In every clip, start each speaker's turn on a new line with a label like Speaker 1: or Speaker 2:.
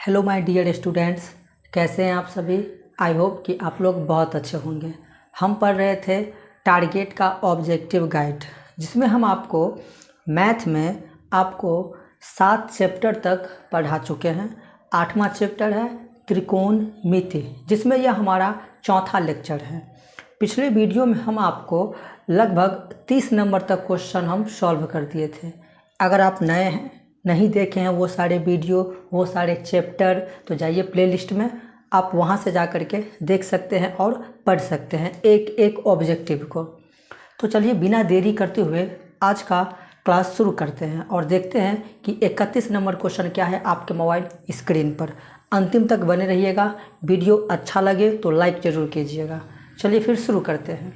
Speaker 1: Hello my dear students, कैसे हैं आप सभी। आई होप कि आप लोग बहुत अच्छे होंगे। हम पढ़ रहे थे टारगेट का ऑब्जेक्टिव गाइड, जिसमें हम आपको मैथ में आपको 7 चैप्टर तक पढ़ा चुके हैं। 8वां चैप्टर है त्रिकोणमिति, जिसमें यह हमारा चौथा लेक्चर है। पिछले वीडियो में हम आपको लगभग 30 नंबर तक क्वेश्चन हम सॉल्व कर दिए थे। अगर आप नए हैं, नहीं देखे हैं वो सारे वीडियो, वो सारे चैप्टर, तो जाइए प्लेलिस्ट में, आप वहां से जा कर के देख सकते हैं और पढ़ सकते हैं एक एक ऑब्जेक्टिव को। तो चलिए बिना देरी करते हुए आज का क्लास शुरू करते हैं और देखते हैं कि 31 नंबर क्वेश्चन क्या है आपके मोबाइल स्क्रीन पर। अंतिम तक बने रहिएगा। वीडियो अच्छा लगे तो लाइक ज़रूर कीजिएगा। चलिए फिर शुरू करते हैं।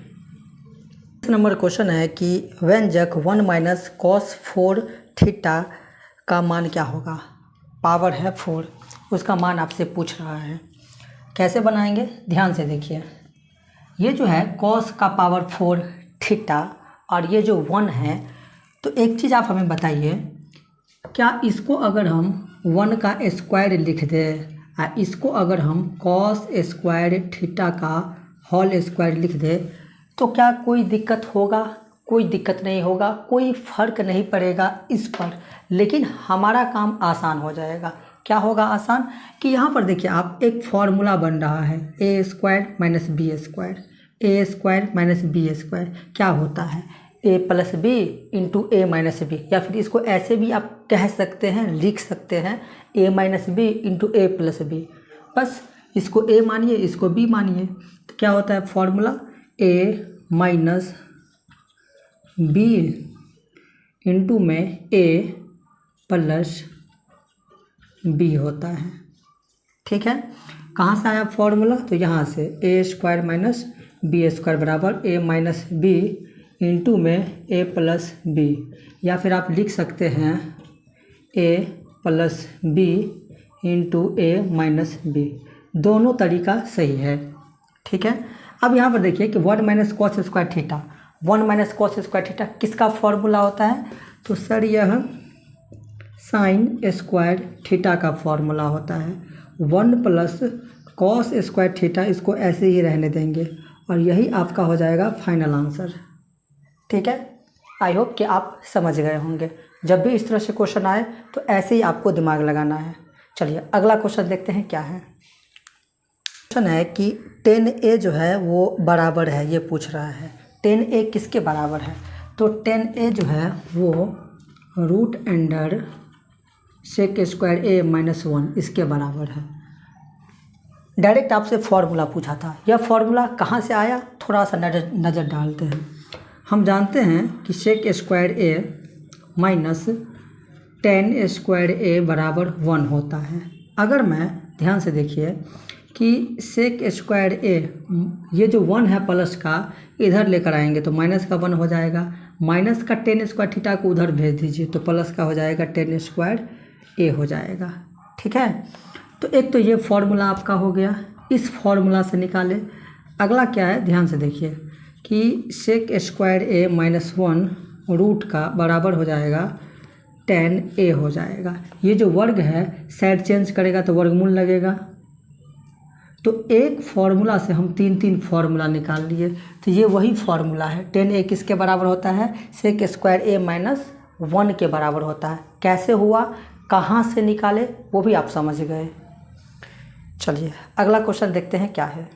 Speaker 1: इस नंबर क्वेश्चन है कि व्यंजक 1 - cos 4 थीटा का मान क्या होगा। पावर है 4, उसका मान आपसे पूछ रहा है। कैसे बनाएंगे, ध्यान से देखिए। ये जो है cos का पावर 4 थीटा और ये जो 1 है, तो एक चीज़ आप हमें बताइए, क्या इसको अगर हम 1 का स्क्वायर लिख दें और इसको अगर हम cos स्क्वायर थीटा का होल स्क्वायर लिख दें तो क्या कोई दिक्कत होगा? कोई दिक्कत नहीं होगा, कोई फ़र्क नहीं पड़ेगा इस पर, लेकिन हमारा काम आसान हो जाएगा। क्या होगा आसान कि यहाँ पर देखिए आप एक फॉर्मूला बन रहा है a² - b², a² - b² क्या होता है a + b × a - b, या फिर इसको ऐसे भी आप कह सकते हैं, लिख सकते हैं a - b × a + b। बस इसको a मानिए, इसको b मानिए, तो क्या होता है फॉर्मूला a - b इंटू में a + b होता है। ठीक है, कहाँ से आया फॉर्मूला? तो यहाँ से a² - b² बराबर a - b इंटू में a + b, या फिर आप लिख सकते हैं a + b into a - b। दोनों तरीका सही है। ठीक है, अब यहाँ पर देखिए कि 1 - cos square theta, 1 - cos square theta किसका फॉर्मूला होता है? तो सर यह साइन स्क्वायर थीटा का फॉर्मूला होता है। 1 + cos स्क्वायर थीटा, इसको ऐसे ही रहने देंगे और यही आपका हो जाएगा फाइनल आंसर। ठीक है, आई होप कि आप समझ गए होंगे। जब भी इस तरह से क्वेश्चन आए तो ऐसे ही आपको दिमाग लगाना है। चलिए अगला क्वेश्चन देखते हैं क्या है। क्वेश्चन है कि 10a जो है वो बराबर है, ये पूछ रहा है 10a किसके बराबर है। तो 10a जो है वो √अंडर sec² a - 1 इसके बराबर है। डायरेक्ट आपसे फॉर्मूला पूछा था, यह फॉर्मूला कहाँ से आया, थोड़ा सा नज़र डालते हैं। हम जानते हैं कि sec² a - tan² a बराबर 1 होता है। अगर मैं ध्यान से देखिए कि sec² a, ये जो 1 है प्लस का, इधर लेकर आएंगे तो माइनस का 1 हो जाएगा, माइनस का tan² थीटा को उधर भेज दीजिए तो प्लस का हो जाएगा tan² a हो जाएगा। ठीक है, तो एक तो ये फॉर्मूला आपका हो गया, इस फॉर्मूला से निकाले। अगला क्या है, ध्यान से देखिए कि sec² a - 1 रूट का बराबर हो जाएगा tan a हो जाएगा। ये जो वर्ग है साइड चेंज करेगा तो वर्गमूल लगेगा, तो एक फॉर्मूला से हम 3 फॉर्मूला निकाल लिए। तो ये वही फॉर्मूला है, tan a किसके बराबर होता है, sec² a - 1 के बराबर होता है। कैसे हुआ, कहाँ से निकाले, वो भी आप समझ गए। चलिए अगला क्वेश्चन देखते हैं क्या है।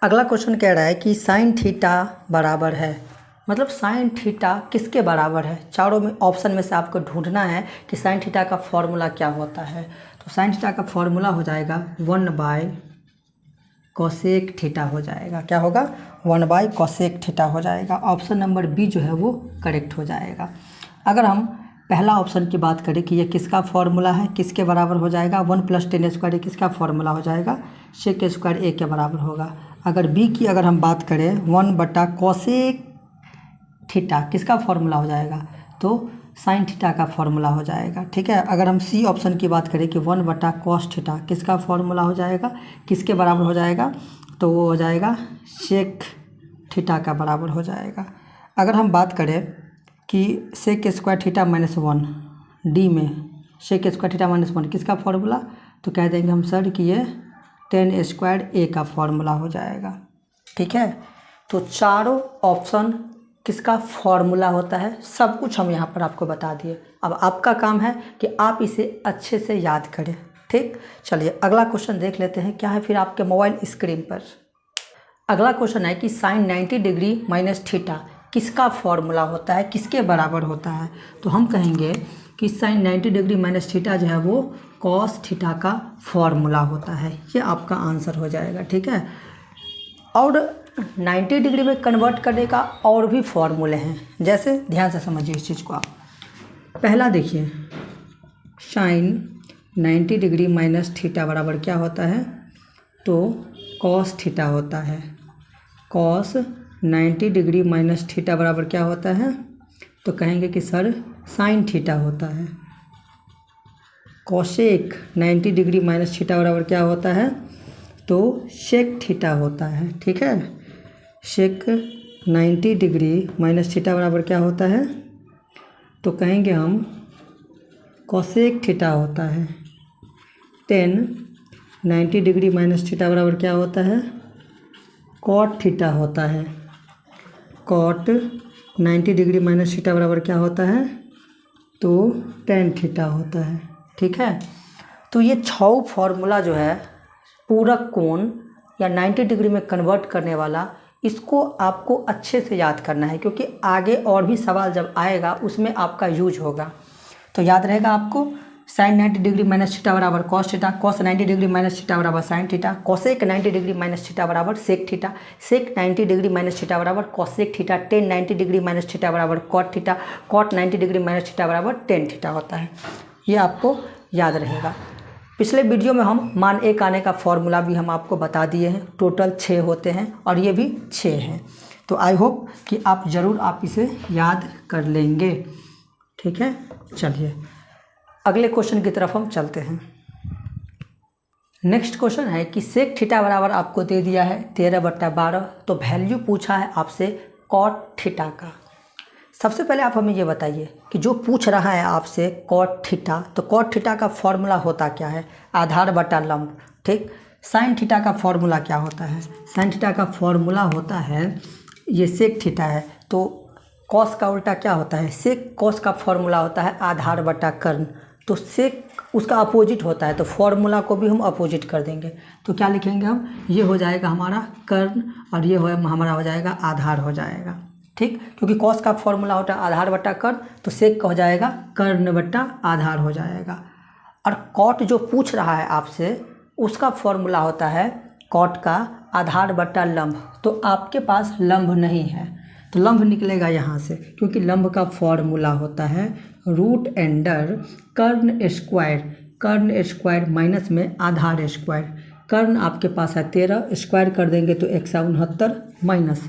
Speaker 1: अगला क्वेश्चन कह रहा है कि साइन थीटा बराबर है, मतलब साइन थीटा किसके बराबर है। चारों में ऑप्शन में से आपको ढूंढना है कि साइन थीटा का फॉर्मूला क्या होता है। तो साइन थीटा का फॉर्मूला हो जाएगा 1/cosec थीटा हो जाएगा। क्या होगा, 1/cosec थीटा हो जाएगा। ऑप्शन नंबर बी जो है वो करेक्ट हो जाएगा। अगर हम पहला ऑप्शन की बात करें कि ये किसका फॉर्मूला है, किसके बराबर हो जाएगा, 1 + tan² किसका फॉर्मूला हो जाएगा, sec² a के बराबर होगा। अगर बी की अगर हम बात करें 1/cosec थीटा किसका फॉर्मूला हो जाएगा, तो साइन थीटा का फॉर्मूला हो जाएगा। ठीक है, अगर हम सी ऑप्शन की बात करें कि 1/cos थीटा किसका फॉर्मूला हो जाएगा, किसके बराबर हो जाएगा, तो वो हो जाएगा sec थीटा का बराबर हो जाएगा। अगर हम बात करें कि sec² थीटा - 1 डी में सेक स्क्वायर थीटा माइनस 1 किसका फॉर्मूला, तो कह देंगे हम सर कि ये टेन स्क्वायर ए का फॉर्मूला हो जाएगा। ठीक है, तो चारों ऑप्शन किसका फॉर्मूला होता है, सब कुछ हम यहाँ पर आपको बता दिए। अब आपका काम है कि आप इसे अच्छे से याद करें। ठीक, चलिए अगला क्वेश्चन देख लेते हैं क्या है फिर आपके मोबाइल स्क्रीन पर। अगला क्वेश्चन है कि साइन 90 डिग्री माइनस थीटा किसका फॉर्मूला होता है, किसके बराबर होता है। तो हम कहेंगे कि साइन 90 डिग्री माइनस थीटा जो है वो कॉस थीटा का फॉर्मूला होता है। ये आपका आंसर हो जाएगा। ठीक है, और 90 डिग्री में कन्वर्ट करने का और भी फॉर्मूले हैं, जैसे ध्यान से समझिए इस चीज़ को आप। पहला देखिए, साइन 90 डिग्री माइनस थीटा बराबर क्या होता है, तो कॉस थीटा होता है। कॉस 90 डिग्री माइनस थीटा बराबर क्या होता है, तो कहेंगे कि सर साइन थीटा होता है। कॉसेक 90 डिग्री माइनस थीटा बराबर क्या होता है, तो सेक थीटा होता है। ठीक है, सेक 90 डिग्री माइनस थीटा बराबर क्या होता है, तो कहेंगे हम कॉसेक थीटा होता है। टेन 90 डिग्री माइनस थीटा बराबर क्या होता है, कॉट थीटा होता है। कॉट 90 डिग्री माइनस थीटा बराबर क्या होता है, तो टेन थीटा होता है। ठीक है, तो ये 6 फॉर्मूला जो है पूरक कोण या 90 डिग्री में कन्वर्ट करने वाला, इसको आपको अच्छे से याद करना है, क्योंकि आगे और भी सवाल जब आएगा उसमें आपका यूज होगा। तो याद रहेगा आपको, साइन 90 डिग्री माइनस थीटा बराबर cos theta, cos 90 degree minus theta बराबर sine theta, cosec 90 degree minus theta बराबर sec theta, sec 90 degree minus theta बराबर cosec theta, tan 90 degree minus theta बराबर cot theta, cot 90 degree minus theta बराबर tan theta होता है। ये आपको याद रहेगा। पिछले वीडियो में हम मान 1 आने का फॉर्मूला भी हम आपको बता दिए हैं। टोटल 6 होते हैं और ये भी 6 हैं। तो आई होप कि आप ज़रूर आप इसे याद कर लेंगे। ठीक है, चलिए अगले क्वेश्चन की तरफ हम चलते हैं। नेक्स्ट क्वेश्चन है कि सेक थीटा बराबर आपको दे दिया है 13/12, तो वैल्यू पूछा है आपसे कॉट थीटा का। सबसे पहले आप हमें ये बताइए कि जो पूछ रहा है आपसे कॉट थीटा, तो कॉट थीटा का फॉर्मूला होता क्या है, आधार बटा लंब। ठीक, साइन थीटा का फॉर्मूला क्या होता है, साइन थीटा का फॉर्मूला होता है, ये सेक थीटा है तो कॉस का उल्टा क्या होता है, सेक कॉस का फॉर्मूला होता है आधार बटा कर्ण, तो सेक उसका अपोजिट होता है, तो फॉर्मूला को भी हम अपोजिट कर देंगे। तो क्या लिखेंगे हम, ये हो जाएगा हमारा कर्ण और ये हमारा हो जाएगा आधार हो जाएगा। ठीक, क्योंकि कॉस का फॉर्मूला होता है आधार बटा कर्ण, तो सेक का हो जाएगा कर्ण बटा आधार हो जाएगा। और कॉट जो पूछ रहा है आपसे उसका फॉर्मूला होता है कॉट का आधार बटा लंब, तो आपके पास लंब नहीं है तो लंब निकलेगा यहाँ से, क्योंकि लंब का फॉर्मूला होता है रूट अंडर कर्ण स्क्वायर, कर्ण स्क्वायर माइनस में आधार स्क्वायर। कर्ण आपके पास है 13, स्क्वायर कर देंगे तो 169 माइनस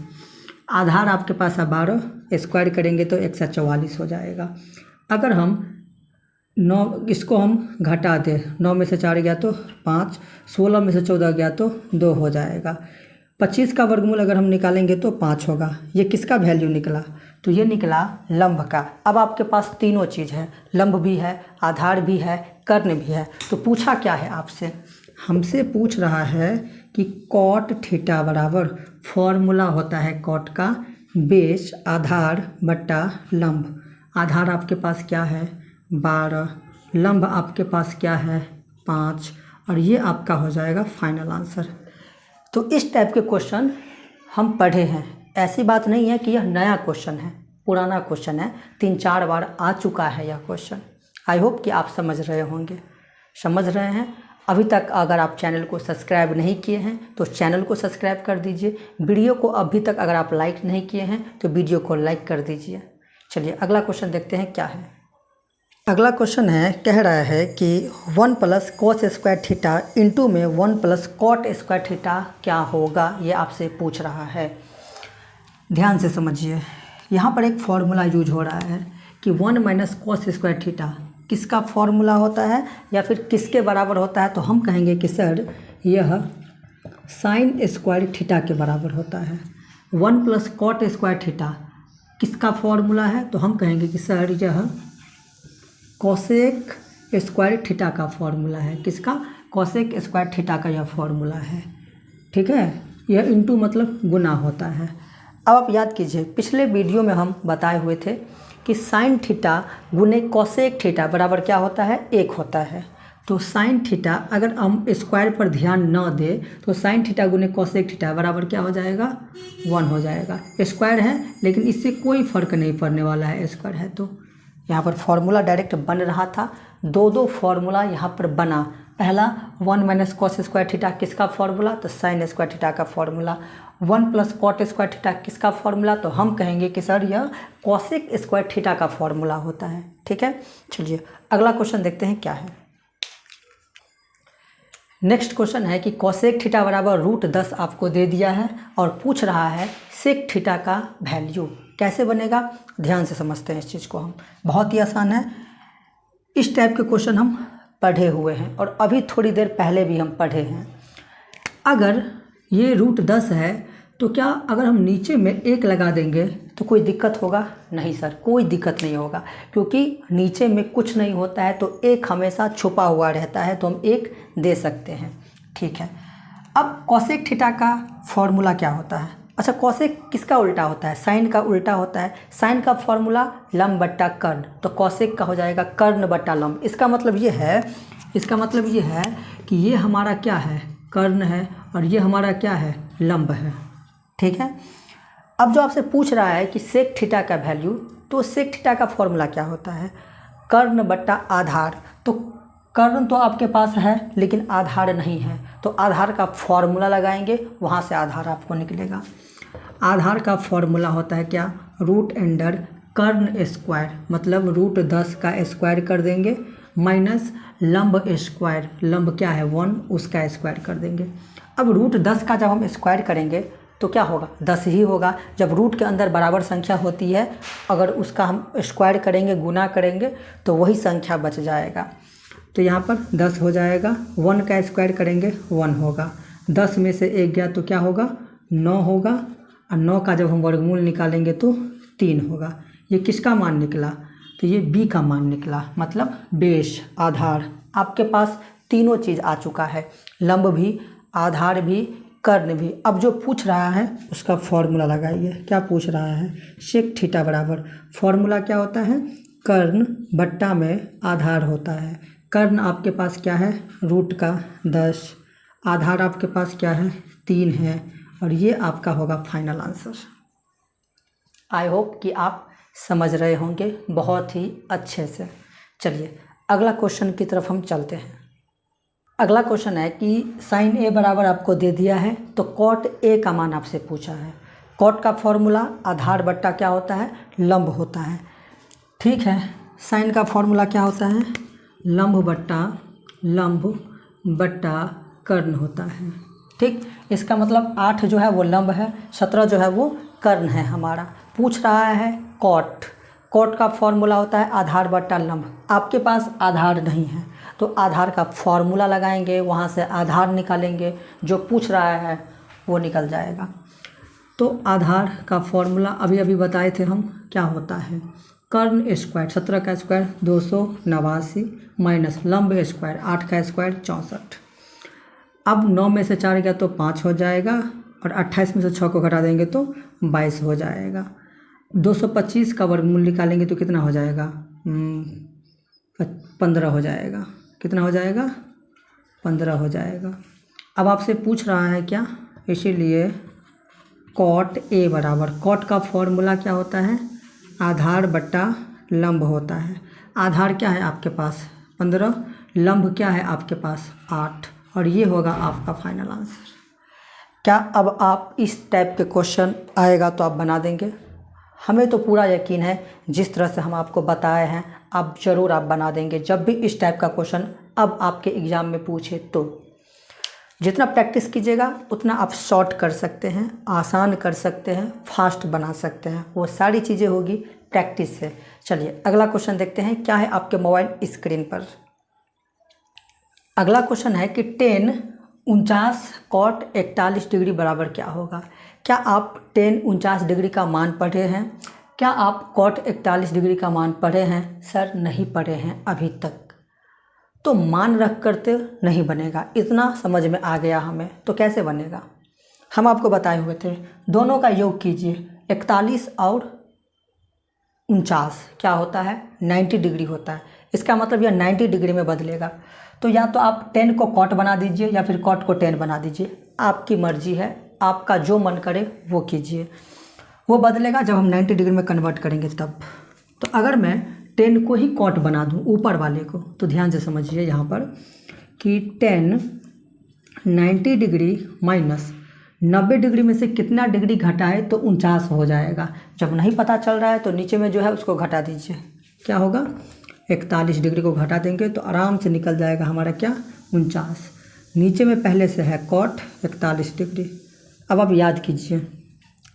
Speaker 1: आधार आपके पास है 12, स्क्वायर करेंगे तो 144 हो जाएगा। अगर हम 9 इसको हम घटा दें, 9 में से 4 गया तो 5, 16 में से 14 गया तो 2 हो जाएगा। 25 का वर्गमूल अगर हम निकालेंगे तो 5 होगा। ये किसका वैल्यू निकला, तो ये निकला लंब का। अब आपके पास तीनों चीज़ है, लंब भी है, आधार भी है, कर्ण भी है। तो पूछा क्या है आपसे, हमसे पूछ रहा है कि कॉट थीटा बराबर फॉर्मूला होता है कॉट का बेस आधार बटा लंब। आधार आपके पास क्या है 12, लंब आपके पास क्या है 5, और ये आपका हो जाएगा फाइनल आंसर। तो इस टाइप के क्वेश्चन हम पढ़े हैं, ऐसी बात नहीं है कि यह नया क्वेश्चन है, पुराना क्वेश्चन है, 3-4 बार आ चुका है यह क्वेश्चन। आई होप कि आप समझ रहे होंगे, समझ रहे हैं। अभी तक अगर आप चैनल को सब्सक्राइब नहीं किए हैं तो चैनल को सब्सक्राइब कर दीजिए। वीडियो को अभी तक अगर आप लाइक नहीं किए हैं तो वीडियो को लाइक कर दीजिए। चलिए अगला क्वेश्चन देखते हैं क्या है। अगला क्वेश्चन है, कह रहा है कि 1 + cos स्क्वायर थीटा इंटू में 1 + cot स्क्वायर थीटा क्या होगा, ये आपसे पूछ रहा है। ध्यान से समझिए, यहाँ पर एक फॉर्मूला यूज हो रहा है कि 1 - cos स्क्वायर थीटा किसका फॉर्मूला होता है या फिर किसके बराबर होता है। तो हम कहेंगे कि सर यह साइन स्क्वायर थीटा के बराबर होता है। 1 + cot स्क्वायर थीटा किसका फॉर्मूला है, तो हम कहेंगे कि सर यह कोसेक स्क्वायर थीटा का फॉर्मूला है। किसका? कोसेक स्क्वायर थीटा का यह फॉर्मूला है। ठीक है, यह इंटू मतलब गुना होता है। अब आप याद कीजिए, पिछले वीडियो में हम बताए हुए थे कि साइन थीटा गुने कोसेक थीटा बराबर क्या होता है? 1 होता है। तो साइन थीटा अगर हम स्क्वायर पर ध्यान न दें तो साइन थीटा गुने कोसेक थीटा बराबर क्या हो जाएगा? 1 हो जाएगा। स्क्वायर है लेकिन इससे कोई फ़र्क नहीं पड़ने वाला है, स्क्वायर है तो। यहाँ पर फॉर्मूला डायरेक्ट बन रहा था, दो फॉर्मूला यहाँ पर बना। पहला 1 माइनस कॉस स्क्वायर थीटा किसका फॉर्मूला? तो साइन स्क्वायर थीटा का formula. 1 plus cot square theta किसका फॉर्मूला? तो हम कहेंगे कि सर यह कॉसेक स्क्वायर थीटा का फॉर्मूला होता है। ठीक है, चलिए अगला क्वेश्चन देखते हैं क्या है। नेक्स्ट क्वेश्चन है कि कोसेक थीटा बराबर √10 आपको दे दिया है और पूछ रहा है सेक थीटा का वैल्यू कैसे बनेगा। ध्यान से समझते हैं इस चीज़ को हम, बहुत ही आसान है। इस टाइप के क्वेश्चन हम पढ़े हुए हैं और अभी थोड़ी देर पहले भी हम पढ़े हैं। अगर ये √10 है तो क्या अगर हम नीचे में 1 लगा देंगे तो कोई दिक्कत होगा? नहीं सर, कोई दिक्कत नहीं होगा, क्योंकि नीचे में कुछ नहीं होता है तो 1 हमेशा छुपा हुआ रहता है, तो हम 1 दे सकते हैं। ठीक है, अब कोसेक थीटा का फॉर्मूला क्या होता है? अच्छा, कोसेक किसका उल्टा होता है? साइन का उल्टा होता है। साइन का फॉर्मूला लंब बट्टा कर्ण, तो कोसेक का हो जाएगा कर्ण बट्टा लंब। इसका मतलब ये है कि ये हमारा क्या है? कर्ण है और ये हमारा क्या है? लंब है। ठीक है, अब जो आपसे पूछ रहा है कि सेक थीटा का वैल्यू, तो सेक थीटा का फॉर्मूला क्या होता है? कर्ण बट्टा आधार। तो कर्ण तो आपके पास है लेकिन आधार नहीं है, तो आधार का फॉर्मूला लगाएंगे, वहाँ से आधार आपको निकलेगा। आधार का फॉर्मूला होता है क्या? रूट अंडर कर्ण स्क्वायर, मतलब √10 का स्क्वायर कर देंगे माइनस लंब स्क्वायर, लंब क्या है? 1, उसका स्क्वायर कर देंगे। अब √10 का जब हम स्क्वायर करेंगे तो क्या होगा? 10 ही होगा। जब रूट के अंदर बराबर संख्या होती है, अगर उसका हम स्क्वायर करेंगे, गुना करेंगे, तो वही संख्या बच जाएगा। तो यहाँ पर 10 हो जाएगा। 1 का स्क्वायर करेंगे 1 होगा। 10 में से 1 गया तो क्या होगा? 9 होगा। और 9 का जब हम वर्गमूल निकालेंगे तो 3 होगा। ये किसका मान निकला? तो ये बी का मान निकला, मतलब बेस, आधार। आपके पास तीनों चीज़ आ चुका है, लंब भी, आधार भी, कर्ण भी। अब जो पूछ रहा है उसका फॉर्मूला लगाइए। क्या पूछ रहा है? सेक थीटा बराबर, फॉर्मूला क्या होता है? कर्ण बट्टा में आधार होता है। कर्ण आपके पास क्या है? √10। आधार आपके पास क्या है? 3 है। और ये आपका होगा फाइनल आंसर। आई होप कि आप समझ रहे होंगे बहुत ही अच्छे से। चलिए अगला क्वेश्चन की तरफ हम चलते हैं। अगला क्वेश्चन है कि साइन ए बराबर आपको दे दिया है, तो कॉट ए का मान आपसे पूछा है। कॉट का फॉर्मूला आधार बट्टा क्या होता है? लंब होता है। ठीक है, साइन का फॉर्मूला क्या होता है? लंब बट्टा कर्ण होता है। ठीक, इसका मतलब 8 जो है वो लंब है, 17 जो है वो कर्ण है हमारा। पूछ रहा है कॉट का फॉर्मूला होता है आधार बट्टा लंब। आपके पास आधार नहीं है तो आधार का फॉर्मूला लगाएंगे, वहाँ से आधार निकालेंगे, जो पूछ रहा है वो निकल जाएगा। तो आधार का फॉर्मूला अभी बताए थे हम, क्या होता है? कर्ण स्क्वायर, 17 का स्क्वायर 289 माइनस लंब स्क्वायर 8 का स्क्वायर 64। अब 9 में से 4 गया तो 5 हो जाएगा और 28 में से 6 को घटा देंगे तो 22 हो जाएगा। 225 का वर्गमूल निकालेंगे तो कितना हो जाएगा? 15 हो जाएगा। कितना हो जाएगा? 15 हो जाएगा। अब आपसे पूछ रहा है क्या? इसीलिए कॉट ए बराबर, कॉट का फॉर्मूला क्या होता है? आधार बट्टा लंब होता है। आधार क्या है आपके पास? 15, लंब क्या है आपके पास? 8, और ये होगा आपका फाइनल आंसर। क्या अब आप इस टाइप के क्वेश्चन आएगा तो आप बना देंगे? हमें तो पूरा यकीन है, जिस तरह से हम आपको बताए हैं आप ज़रूर आप बना देंगे। जब भी इस टाइप का क्वेश्चन अब आपके एग्ज़ाम में पूछे तो जितना प्रैक्टिस कीजिएगा उतना आप शॉर्ट कर सकते हैं, आसान कर सकते हैं, फास्ट बना सकते हैं। वो सारी चीज़ें होगी प्रैक्टिस से। चलिए अगला क्वेश्चन देखते हैं क्या है आपके मोबाइल स्क्रीन पर। अगला क्वेश्चन है कि 10 cot 41 डिग्री बराबर क्या होगा। क्या आप 10 डिग्री का मान पढ़े हैं? क्या आप cot 41 डिग्री का मान पढ़े हैं? सर नहीं पढ़े हैं अभी तक। तो मान रख करते नहीं बनेगा, इतना समझ में आ गया हमें। तो कैसे बनेगा, हम आपको बताए हुए थे, दोनों का योग कीजिए, 41 और 49 क्या होता है, 90 डिग्री होता है। इसका मतलब यह 90 डिग्री में बदलेगा। तो या तो आप 10 को कॉट बना दीजिए या फिर कॉट को 10 बना दीजिए, आपकी मर्जी है, आपका जो मन करे वो कीजिए। वो बदलेगा जब हम 90 डिग्री में कन्वर्ट करेंगे तब। तो अगर मैं 10 को ही कॉट बना दूं ऊपर वाले को, तो ध्यान से समझिए यहाँ पर कि 10 90 डिग्री माइनस 90 डिग्री में से कितना डिग्री घटा है, तो 49 हो जाएगा। जब नहीं पता चल रहा है तो नीचे में जो है उसको घटा दीजिए, क्या होगा, 41 डिग्री को घटा देंगे तो आराम से निकल जाएगा हमारा क्या, 49। नीचे में पहले से है कॉट 41 डिग्री। अब आप याद कीजिए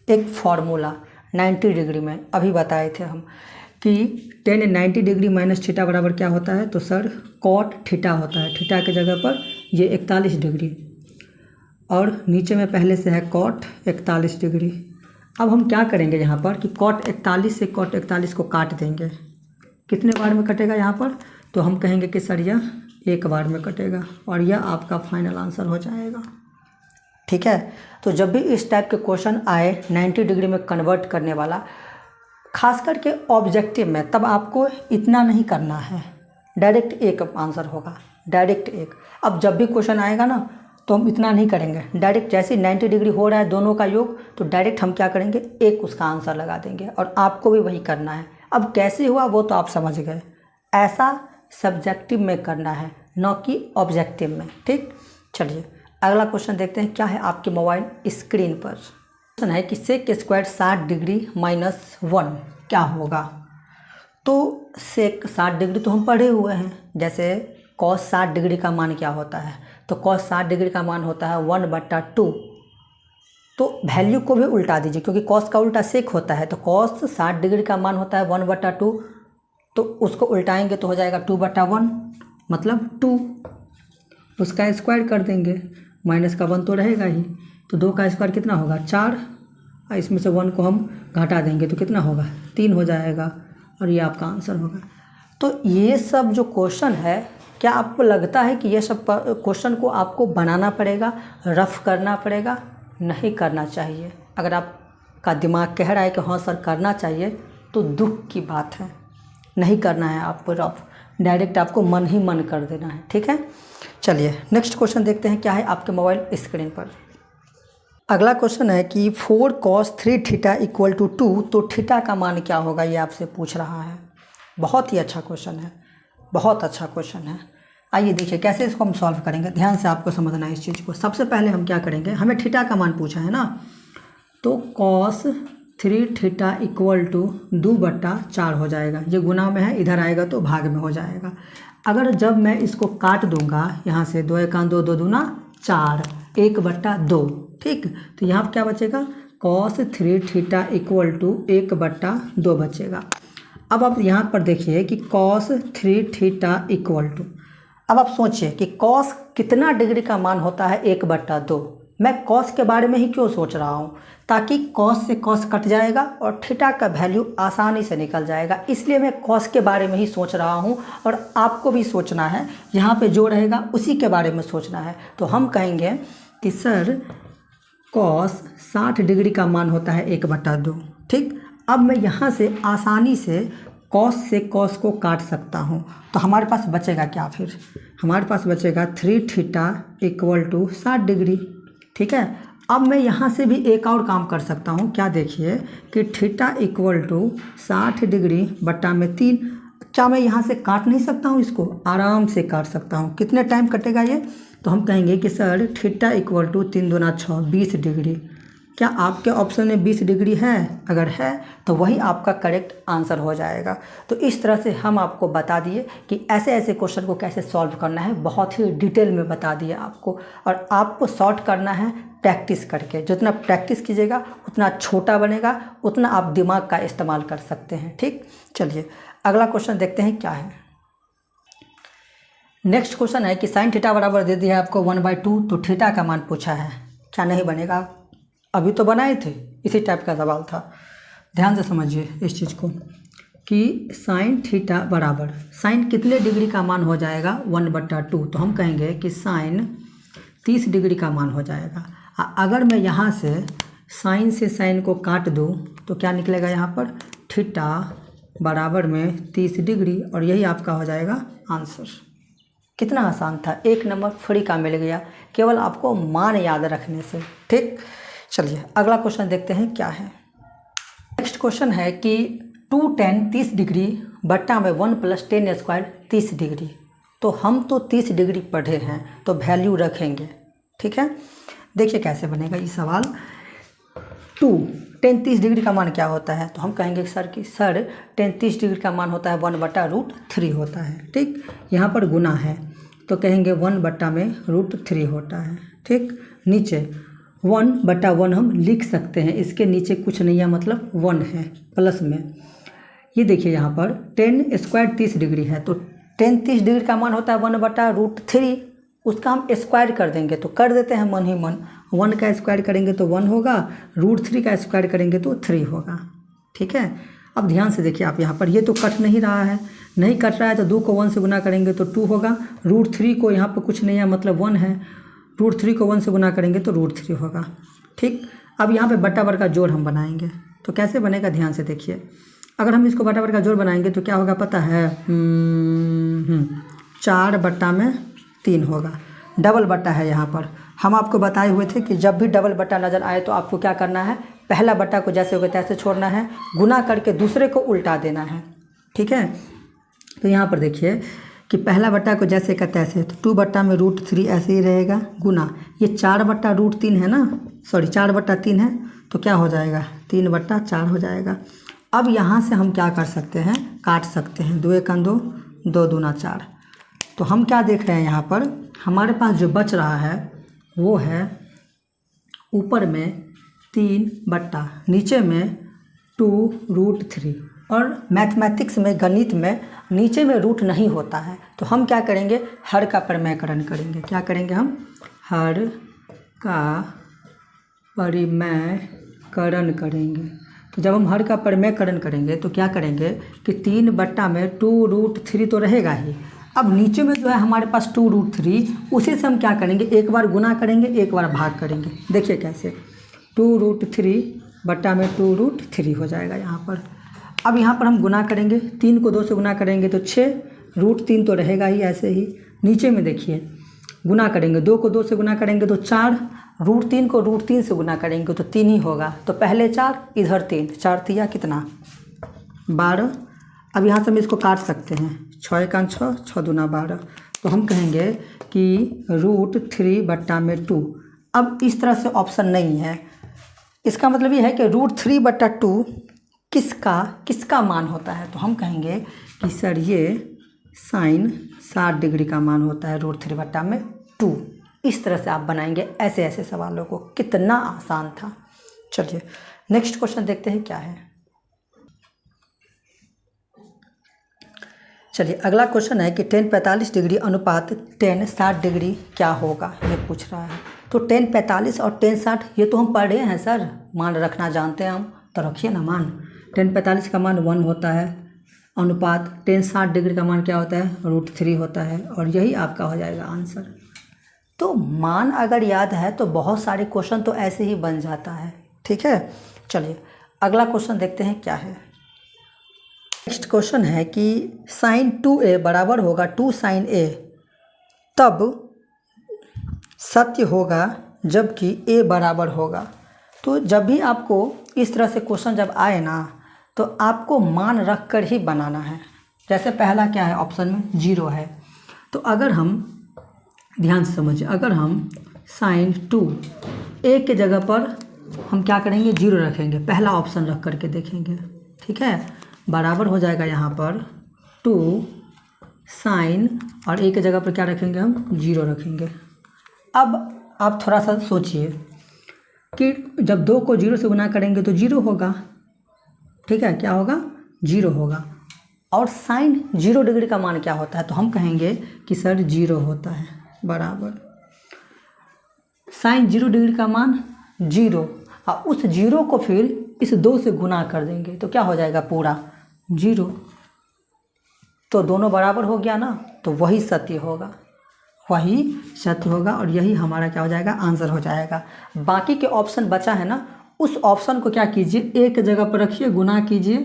Speaker 1: एक फार्मूला 90 डिग्री में अभी बताए थे हम कि 10 90 डिग्री माइनस थीटा बराबर क्या होता है, तो सर कॉट थीटा होता है। थीटा की जगह पर ये 41 डिग्री और नीचे में पहले से है कॉट 41 डिग्री। अब हम क्या करेंगे यहाँ पर कि कॉट 41 से कॉट 41 को काट देंगे। कितने बार में कटेगा यहाँ पर, तो हम कहेंगे कि सर यह एक बार में कटेगा और यह आपका फाइनल आंसर हो जाएगा। ठीक है, तो जब भी इस टाइप के क्वेश्चन आए 90 डिग्री में कन्वर्ट करने वाला, खास करके ऑब्जेक्टिव में, तब आपको इतना नहीं करना है, डायरेक्ट एक आंसर होगा, डायरेक्ट एक। अब जब भी क्वेश्चन आएगा ना तो हम इतना नहीं करेंगे, डायरेक्ट जैसे 90 डिग्री हो रहा है दोनों का योग, तो डायरेक्ट हम क्या करेंगे, एक उसका आंसर लगा देंगे। और आपको भी वही करना है। अब कैसे हुआ वो तो आप समझ गए, ऐसा सब्जेक्टिव में करना है, न कि ऑब्जेक्टिव में। ठीक, चलिए अगला क्वेश्चन देखते हैं क्या है आपके मोबाइल स्क्रीन पर। क्वेश्चन है कि सेक स्क्वायर 60 डिग्री माइनस 1 क्या होगा। तो सेक 60 डिग्री तो हम पढ़े हुए हैं, जैसे कॉस 60 डिग्री का मान क्या होता है, तो कॉस 60 डिग्री का मान होता है 1/2। तो वैल्यू को भी उल्टा दीजिए, क्योंकि कॉस का उल्टा सेक होता है। तो कॉस 60 डिग्री का मान होता है 1/2, तो उसको उल्टाएंगे तो हो जाएगा 2/1, मतलब 2। उसका स्क्वायर कर देंगे, माइनस का 1 तो रहेगा ही, तो 2 का स्क्वायर कितना होगा, 4। और इसमें से 1 को हम घटा देंगे तो कितना होगा, 3 हो जाएगा, और ये आपका आंसर होगा। तो ये सब जो क्वेश्चन है, क्या आपको लगता है कि ये सब क्वेश्चन को आपको बनाना पड़ेगा, रफ करना पड़ेगा? नहीं करना चाहिए। अगर आपका दिमाग कह रहा है कि हाँ सर करना चाहिए, तो दुख की बात है, नहीं करना है आपको रफ, डायरेक्ट आपको मन ही मन कर देना है। ठीक है, चलिए नेक्स्ट क्वेश्चन देखते हैं क्या है आपके मोबाइल स्क्रीन पर। अगला क्वेश्चन है कि 4 cos 3 थीटा इक्वल टू 2, तो थीटा का मान क्या होगा, ये आपसे पूछ रहा है। बहुत ही अच्छा क्वेश्चन है, बहुत अच्छा क्वेश्चन है। आइए देखिए कैसे इसको हम सॉल्व करेंगे, ध्यान से आपको समझना है इस चीज़ को। सबसे पहले हम क्या करेंगे, हमें थीटा का मान पूछा है ना, तो cos 3 थीटा इक्वल टू 2/4 हो जाएगा। ये गुना में है, इधर आएगा तो भाग में हो जाएगा। अगर जब मैं इसको काट दूंगा यहाँ से, 2 1 2 2 दूना 4, 1/2। ठीक, तो यहाँ पर क्या बचेगा, cos 3 थीटा इक्वल टू 1/2 बचेगा। अब आप यहाँ पर देखिए कि cos 3 थीटा इक्वल टू, अब आप सोचिए कि cos कितना डिग्री का मान होता है, 1/2। मैं cos के बारे में ही क्यों सोच रहा हूँ, ताकि cos से cos कट जाएगा और थीटा का वैल्यू आसानी से निकल जाएगा, इसलिए मैं cos के बारे में ही सोच रहा हूँ। और आपको भी सोचना है, यहाँ पे जो रहेगा उसी के बारे में सोचना है। तो हम कहेंगे कि सर cos 60 डिग्री का मान होता है 1/2। ठीक, अब मैं यहाँ से आसानी से cos से cos को काट सकता हूँ, तो हमारे पास बचेगा क्या, फिर हमारे पास बचेगा 3 थीटा इक्वल टू 60 डिग्री। ठीक है, अब मैं यहाँ से भी एक और काम कर सकता हूँ, क्या देखिए कि थीटा इक्वल टू 60 डिग्री बटा में 3। क्या मैं यहाँ से काट नहीं सकता हूँ, इसको आराम से काट सकता हूँ। कितने टाइम कटेगा ये, तो हम कहेंगे कि सर थीटा इक्वल टू 3 दूना 6, 20 डिग्री। क्या आपके ऑप्शन में 20 डिग्री है, अगर है तो वही आपका करेक्ट आंसर हो जाएगा। तो इस तरह से हम आपको बता दिए कि ऐसे ऐसे क्वेश्चन को कैसे सॉल्व करना है, बहुत ही डिटेल में बता दिए आपको। और आपको सॉर्ट करना है प्रैक्टिस करके, जितना प्रैक्टिस कीजिएगा उतना छोटा बनेगा, उतना आप दिमाग का इस्तेमाल कर सकते हैं। ठीक, चलिए अगला क्वेश्चन देखते हैं क्या है। नेक्स्ट क्वेश्चन है कि साइन थीटा बराबर दे दिया है आपको 1/2, तो थीटा का मान पूछा है, क्या नहीं बनेगा, अभी तो बनाए थे, इसी टाइप का सवाल था। ध्यान से समझिए इस चीज़ को। कि साइन थीटा बराबर साइन कितने डिग्री का मान हो जाएगा 1/2। तो हम कहेंगे कि साइन 30 डिग्री का मान हो जाएगा। अगर मैं यहाँ से साइन से साइन को काट दूँ तो क्या निकलेगा यहाँ पर थीटा बराबर में 30 डिग्री, और यही आपका हो जाएगा आंसर। कितना आसान था, 1 नंबर फ्री का मिल गया केवल आपको मान याद रखने से। ठीक, चलिए अगला क्वेश्चन देखते हैं क्या है। नेक्स्ट क्वेश्चन है कि 2 tan 30 डिग्री बट्टा में 1 + 10 स्क्वायर 30 डिग्री। तो हम तो 30 डिग्री पढ़े हैं तो वैल्यू रखेंगे। ठीक है, देखिए कैसे बनेगा ये सवाल। 2 tan 30 डिग्री का मान क्या होता है, तो हम कहेंगे सर कि सर tan 30 डिग्री का मान होता है 1/√3 होता है। ठीक, यहाँ पर गुना है तो कहेंगे 1/√3 होता है। ठीक, नीचे 1/1 हम लिख सकते हैं, इसके नीचे कुछ नहीं है मतलब 1 है प्लस में। ये देखिए यहाँ पर tan स्क्वायर 30 डिग्री है तो tan 30 डिग्री का मान होता है 1/√3, उसका हम स्क्वायर कर देंगे तो कर देते हैं मन ही मन। 1 का स्क्वायर करेंगे तो 1 होगा, √3 का स्क्वायर करेंगे तो 3 होगा। ठीक है, अब ध्यान से देखिए आप यहाँ पर ये तो कट नहीं रहा है, नहीं कट रहा है तो 2 को 1 से गुना करेंगे तो 2 होगा, √3 को यहाँ पर कुछ नहीं है मतलब 1 है, √3 को 1 से गुना करेंगे तो √3 होगा। ठीक, अब यहाँ पे बट्टा का जोड़ हम बनाएंगे तो कैसे बनेगा ध्यान से देखिए। अगर हम इसको बट्टा का जोड़ बनाएंगे तो क्या होगा पता है, 4/3 होगा। डबल बट्टा है यहाँ पर, हम आपको बताए हुए थे कि जब भी डबल बट्टा नज़र आए तो आपको क्या करना है, पहला बट्टा को जैसे होगा तैसे छोड़ना है, गुना करके दूसरे को उल्टा देना है। ठीक है, तो यहाँ पर देखिए कि पहला बट्टा को जैसे का तैसे, तो 2/√3 ऐसे ही रहेगा, गुना ये 4/√3 है ना, सॉरी 4/3 है तो क्या हो जाएगा 3/4 हो जाएगा। अब यहाँ से हम क्या कर सकते हैं, काट सकते हैं, 2 × 2 2 दूना 4। तो हम क्या देख रहे हैं यहाँ पर, हमारे पास जो बच रहा है वो है ऊपर में 3 नीचे में 2√3। और मैथमेटिक्स में गणित में नीचे में रूट नहीं होता है तो हम क्या करेंगे, हर का परिमेयकरण करेंगे। क्या करेंगे हम, हर का परिमेयकरण करेंगे। तो जब हम हर का परिमेयकरण करेंगे तो क्या करेंगे कि 3/2√3 तो रहेगा ही। अब नीचे में जो है हमारे पास 2√3, उसी से हम क्या करेंगे, एक बार गुना करेंगे एक बार भाग करेंगे। देखिए कैसे, 2√3/2√3 हो जाएगा यहाँ पर। अब यहाँ पर हम गुना करेंगे, 3 को 2 से गुना करेंगे तो 6, √3 तो रहेगा ही ऐसे ही। नीचे में देखिए गुना करेंगे, 2 को 2 से गुना करेंगे तो 4, √3 को √3 से गुना करेंगे तो 3 ही होगा। तो पहले 4 इधर 3, 4 तिया कितना 12। अब यहाँ से हम इसको काट सकते हैं, 6 × 6 6 दूना 12। तो हम कहेंगे कि √3/2। अब इस तरह से ऑप्शन नहीं है, इसका मतलब ये है कि √3/2 किसका मान होता है। तो हम कहेंगे कि सर ये साइन 60 डिग्री का मान होता है √3/2। इस तरह से आप बनाएंगे ऐसे ऐसे सवालों को। कितना आसान था। चलिए नेक्स्ट क्वेश्चन देखते हैं क्या है। चलिए अगला क्वेश्चन है कि tan 45 डिग्री अनुपात tan 60 डिग्री क्या होगा, ये पूछ रहा है। तो tan 45 और tan 60 ये तो हम पढ़े हैं सर, मान रखना जानते हैं हम, तो रखिए ना मान। tan 45 का मान 1 होता है, अनुपात tan 60 डिग्री का मान क्या होता है, √3 होता है, और यही आपका हो जाएगा आंसर। तो मान अगर याद है तो बहुत सारे क्वेश्चन तो ऐसे ही बन जाता है। ठीक है, चलिए अगला क्वेश्चन देखते हैं क्या है। नेक्स्ट क्वेश्चन है कि sin 2a बराबर होगा 2 sin a तब सत्य होगा जबकि a बराबर होगा। तो जब भी आपको इस तरह से क्वेश्चन जब आए ना तो आपको मान रख कर ही बनाना है। जैसे पहला क्या है, ऑप्शन में 0 है, तो अगर हम ध्यान से समझिए, अगर हम sin 2 a के जगह पर हम क्या करेंगे, 0 रखेंगे, पहला ऑप्शन रख करके देखेंगे। ठीक है, बराबर हो जाएगा यहाँ पर 2 sin, और a के जगह पर क्या रखेंगे हम, 0 रखेंगे। अब आप थोड़ा सा सोचिए कि जब 2 को 0 से गुना करेंगे तो 0 होगा। ठीक है, क्या होगा, 0 होगा। और sin 0 डिग्री का मान क्या होता है, तो हम कहेंगे कि सर 0 होता है, बराबर sin 0 डिग्री का मान 0, और उस 0 को फिर इस 2 से गुना कर देंगे तो क्या हो जाएगा पूरा, 0, तो दोनों बराबर हो गया ना, तो वही सत्य होगा, वही सत्य होगा और यही हमारा क्या हो जाएगा, आंसर हो जाएगा। बाकी के ऑप्शन बचा है ना, उस ऑप्शन को क्या कीजिए, एक जगह पर रखिए, गुना कीजिए,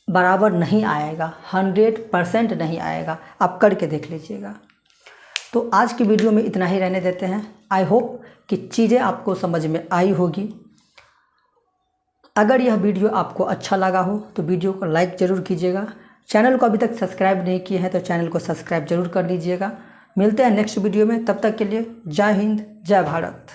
Speaker 1: बराबर नहीं आएगा, 100% नहीं आएगा। आप करके देख लीजिएगा। तो आज की वीडियो में इतना ही रहने देते हैं। आई होप कि चीज़ें आपको समझ में आई होगी। अगर यह वीडियो आपको अच्छा लगा हो तो वीडियो को लाइक ज़रूर कीजिएगा। चैनल को अभी तक सब्सक्राइब नहीं किए हैं तो चैनल को सब्सक्राइब जरूर कर लीजिएगा। मिलते हैं नेक्स्ट वीडियो में, तब तक के लिए जय हिंद, जय भारत।